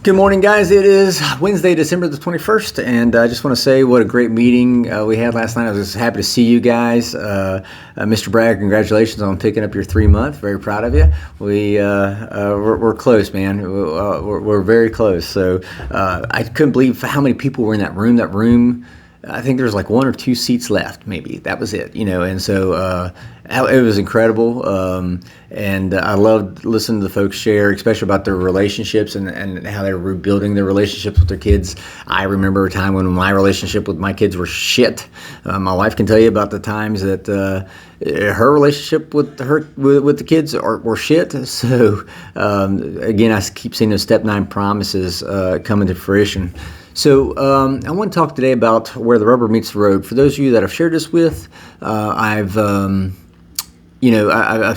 Good morning, guys. It is Wednesday, December the 21st, and I just want to say what a great meeting we had last night. I was just happy to see you guys. Mr. Bragg, congratulations on picking up your 3 month. Very proud of you. We're close, man. We're very close. So I couldn't believe how many people were in that room. That room, I think there's like one or two seats left, maybe. That was it, and so it was incredible. And I loved listening to the folks share, especially about their relationships and how they're rebuilding their relationships with their kids. I remember a time when my relationship with my kids were shit. My wife can tell you about the times that her relationship with the kids were shit. So again, I keep seeing those step 9 promises coming to fruition. So I want to talk today about where the rubber meets the road. For those of you that I've shared this with, I've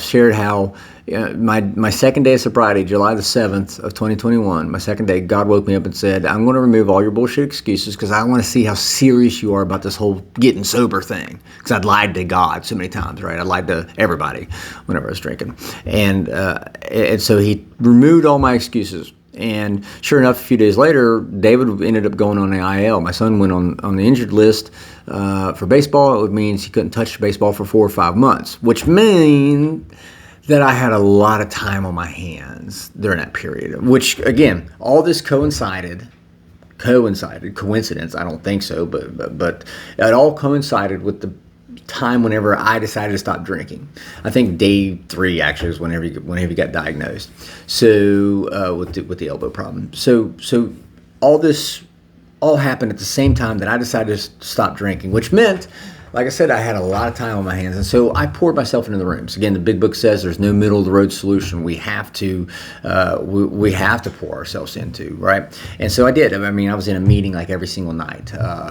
shared how my second day of sobriety, July the 7th of 2021, my second day, God woke me up and said, I'm going to remove all your bullshit excuses because I want to see how serious you are about this whole getting sober thing. Because I'd lied to God so many times, right? I lied to everybody whenever I was drinking. And so he removed all my excuses. And sure enough, a few days later, David ended up going on the IL. My son went on the injured list for baseball. It means he couldn't touch baseball for 4 or 5 months, which means that I had a lot of time on my hands during that period, which, again, all this coincided, coincidence, I don't think so, but it all coincided with the time whenever I decided to stop drinking. I think day 3 actually was whenever he got diagnosed. So with the elbow problem. So all this happened at the same time that I decided to stop drinking, which meant, like I said, I had a lot of time on my hands, and so I poured myself into the rooms. Again, the big book says there's no middle of the road solution. We have to pour ourselves into, right? And so I did. I mean, I was in a meeting like every single night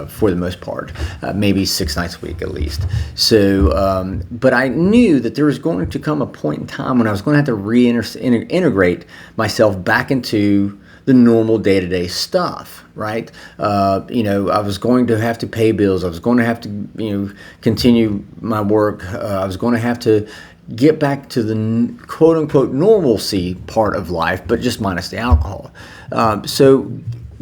for the most part, maybe 6 nights a week at least. So, but I knew that there was going to come a point in time when I was going to have to reintegrate myself back into the normal day-to-day stuff, right? I was going to have to pay bills. I was going to have to, continue my work. I was going to have to get back to the quote-unquote normalcy part of life, but just minus the alcohol. So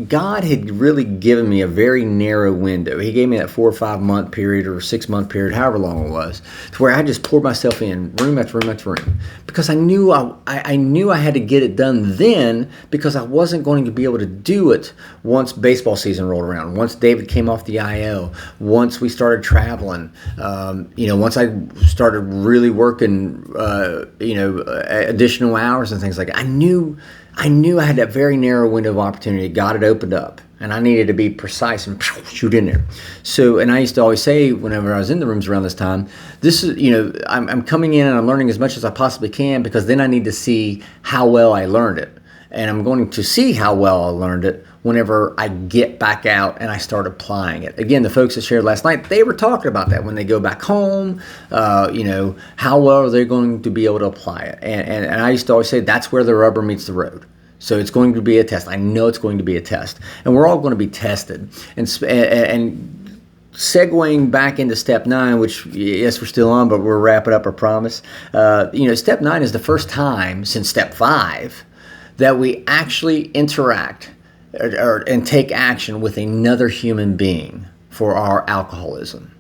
God had really given me a very narrow window. He gave me that 4 or 5 month period or 6 month period, however long it was, to where I just poured myself in room after room after room, because I knew I had to get it done then, because I wasn't going to be able to do it once baseball season rolled around, once David came off the IL, once we started traveling, once I started really working, additional hours and things like that. I knew I had that very narrow window of opportunity. God had opened up, and I needed to be precise and shoot in there. So, and I used to always say whenever I was in the rooms around this time, this is, I'm coming in and I'm learning as much as I possibly can, because then I need to see how well I learned it. And I'm going to see how well I learned it whenever I get back out and I start applying it. Again, the folks that shared last night, they were talking about that when they go back home, how well are they going to be able to apply it? And I used to always say that's where the rubber meets the road. So it's going to be a test. I know it's going to be a test. And we're all going to be tested. And segueing back into step 9, which, yes, we're still on, but we're wrapping up, I promise. Step 9 is the first time since step 5 that we actually interact and take action with another human being for our alcoholism.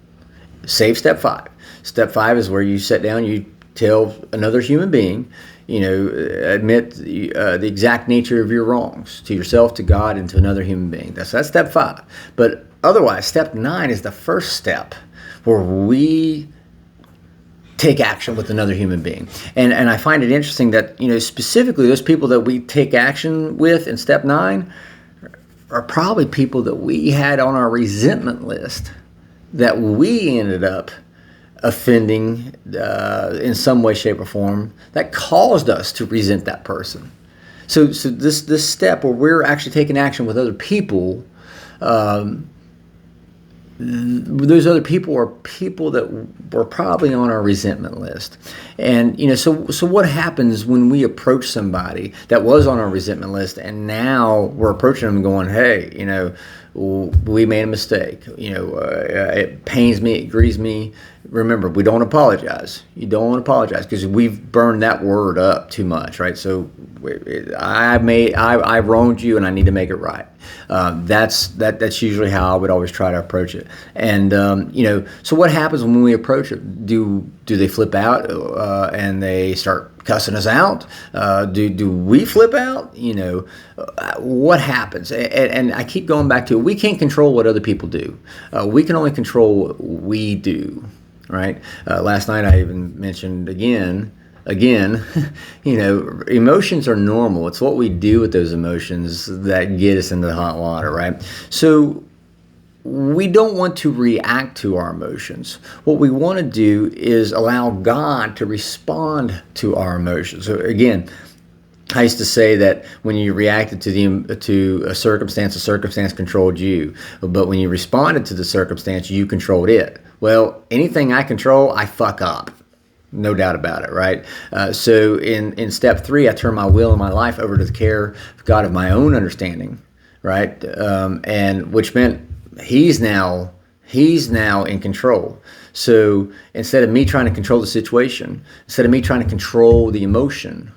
Save step 5. Step 5 is where you sit down, you tell another human being, admit the exact nature of your wrongs to yourself, to God, and to another human being. That's step 5. But otherwise, step 9 is the first step where we take action with another human being. And I find it interesting that, specifically those people that we take action with in step 9 are probably people that we had on our resentment list that we ended up offending in some way, shape, or form that caused us to resent that person. So this step where we're actually taking action with other people those other people are people that were probably on our resentment list. And, so what happens when we approach somebody that was on our resentment list and now we're approaching them going, hey, we made a mistake. It pains me, it grieves me. Remember, we don't apologize. You don't want to apologize because we've burned that word up too much, right? So I wronged you and I need to make it right. That's usually how I would always try to approach it. And so what happens when we approach it? Do they flip out and they start cussing us out? Do we flip out? What happens? And I keep going back to we can't control what other people do. We can only control what we do. Right. Last night I even mentioned again, emotions are normal. It's what we do with those emotions that get us into the hot water, right? So we don't want to react to our emotions. What we want to do is allow God to respond to our emotions. So again, I used to say that when you reacted to a circumstance controlled you. But when you responded to the circumstance, you controlled it. Well, anything I control, I fuck up. No doubt about it, right? So in step 3, I turn my will and my life over to the care of God of my own understanding, right? And which meant He's now in control. So instead of me trying to control the situation, instead of me trying to control the emotion,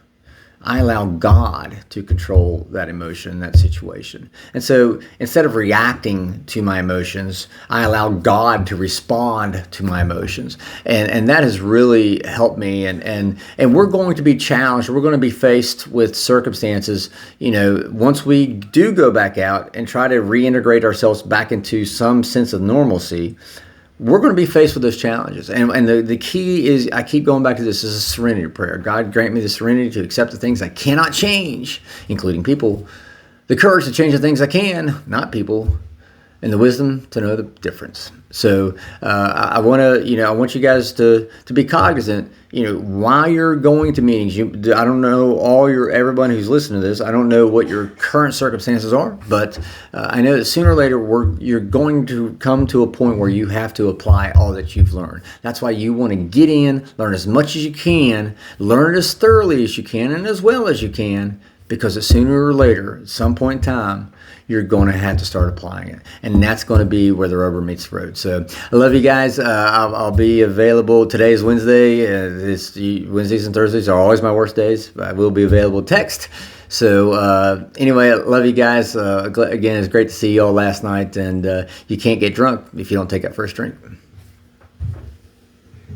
I allow God to control that emotion, that situation. And so instead of reacting to my emotions, I allow God to respond to my emotions. And that has really helped me. And we're going to be challenged. We're going to be faced with circumstances, once we do go back out and try to reintegrate ourselves back into some sense of normalcy. We're going to be faced with those challenges. And the key is, I keep going back to this, is a serenity prayer. God, grant me the serenity to accept the things I cannot change, including people, the courage to change the things I can, not people, and the wisdom to know the difference. So I want you guys to be cognizant, while you're going to meetings. I don't know everyone who's listening to this. I don't know what your current circumstances are, but I know that sooner or later you're going to come to a point where you have to apply all that you've learned. That's why you want to get in, learn as much as you can, learn it as thoroughly as you can and as well as you can, because sooner or later, at some point in time, you're going to have to start applying it. And that's going to be where the rubber meets the road. So I love you guys. I'll be available. Today is Wednesday. Wednesdays and Thursdays are always my worst days. I will be available text. So anyway, I love you guys. Again, it's great to see you all last night. And you can't get drunk if you don't take that first drink.